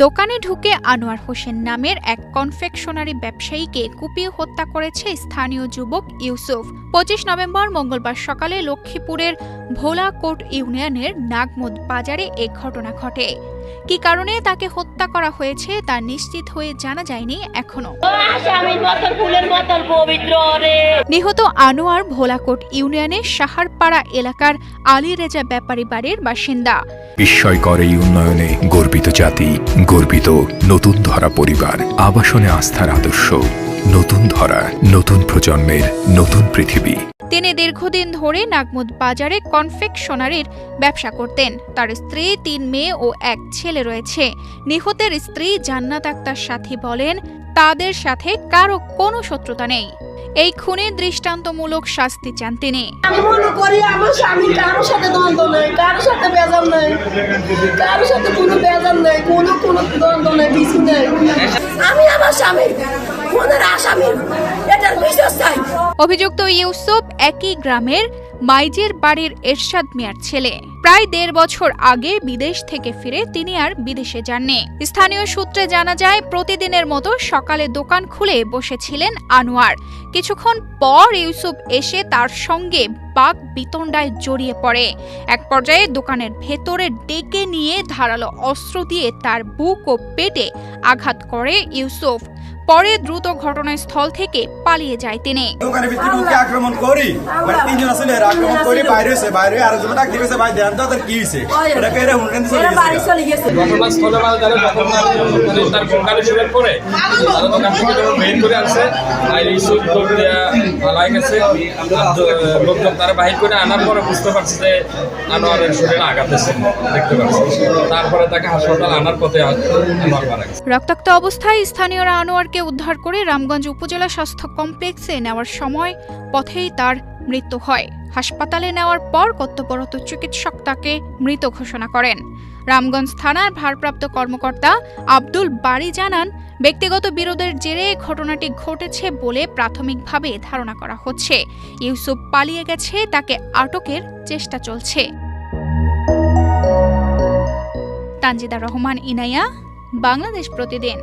দোকানে ঢুকে আনোয়ার হোসেন নামের এক কনফেকশনারি ব্যবসায়ীকে কুপিয়ে হত্যা করেছে স্থানীয় যুবক ইউসুফ। 25 নভেম্বর মঙ্গলবার সকালে লক্ষ্মীপুরের ভোলাকোট ইউনিয়নের নাগমুদ বাজারে এ ঘটনা ঘটে। কি কারণে তাকে হত্যা করা হয়েছে তা নিশ্চিত হয়ে জানা যায়নি এখনো। নিহত আনোয়ার ভোলাকোট ইউনিয়নের সাহারপাড়া এলাকার আলী রেজা ব্যাপারী বাড়ির বাসিন্দা। বিস্ময়কর এই উন্নয়নে গর্বিত জাতি, গর্বিত নতুন ধরা পরিবার, আবাসনে আস্থার আদর্শ, নতুন ধরা, নতুন প্রজন্মের নতুন পৃথিবী। তিনি দীর্ঘদিন ধরে নাগমুদ বাজারে কনফেকশনারির ব্যবসা করতেন। তার স্ত্রী, 3 মেয়ে ও 1 ছেলে রয়েছে। নিহতের স্ত্রী জান্নাত আক্তার সাথী বলেন, তাদের সাথে কারো কোনো শত্রুতা নেই। এই খুনে দৃষ্টান্তমূলক শাস্তি চান তিনি। আমি মনে করি আমার স্বামী কারোর সাথে দ্বন্দ্ব নেই, কারোর সাথে বেজার নেই, কারোর সাথে কোনো বেজার নেই, কোনো দ্বন্দ্ব নেই, কিছু নেই। আমি আমার স্বামী খুনের আসামি, এটার বিশ্বাস চাই। অভিযুক্ত ইউসুফ একই গ্রামের মাইজের বাড়ির এরশাদ মিয়ার ছেলে। প্রায় 1.5 বছর আগে বিদেশ থেকে ফিরে তিনি আর বিদেশে যাননি। স্থানীয় সূত্রে জানা যায়, প্রতিদিনের মতো সকালে দোকান খুলে বসেছিলেন আনোয়ার। কিছুক্ষণ পর ইউসুফ এসে তার সঙ্গে বাক বিতণ্ডায় জড়িয়ে পড়ে। এক পর্যায়ে দোকানের ভেতরে ডেকে নিয়ে ধারালো অস্ত্র দিয়ে তার বুক ও পেটে আঘাত করে ইউসুফ। পরে দ্রুত ঘটনাস্থল থেকে পালিয়ে যায় তিনি। দোকানের ভিতরে ঢুকে আক্রমণ করি, মানে 3 জন আসলে আক্রমণ করে বাইরে আরেকজন ডাক দিয়েছে, ভাই দেন তো তার কি হইছে, এটা কইরা হুনকেন চলে গেছে। ঘটনাস্থলে তার দোকানে শুরু করে দোকান থেকে বের করে আনছে, আর ইউসুফ দৌড়িয়া পালাই গেছে। লোকজন তারা বাহির করে আনার পরে বুঝতে পারছে যে আনোয়ারের শরীরে আঘাত এসেছে, দেখতে পাচ্ছি। তারপরে তাকে হাসপাতাল আনার পথে আনোয়ার মারা গেছে। রক্তাক্ত অবস্থায় স্থানীয়রা আনোয়ারকে উদ্ধার করে রামগঞ্জ উপজেলা স্বাস্থ্য কমপ্লেক্সে নেওয়ার সময় পথেই তার মৃত্যু হয়। হাসপাতালে নেওয়ার পর কর্তব্যরত চিকিৎসক তাকে মৃত ঘোষণা করেন। রামগঞ্জ থানার ভারপ্রাপ্ত কর্মকর্তা আব্দুল বারী জানান, ব্যক্তিগত বিরোধের জেরে ঘটনাটি ঘটেছে বলে প্রাথমিকভাবে ধারণা করা হচ্ছে। ইউসুফ পালিয়ে গেছে, তাকে আটকের চেষ্টা চলছে। তানজিদা রহমান, ইনায়া, বাংলাদেশ প্রতিদিন।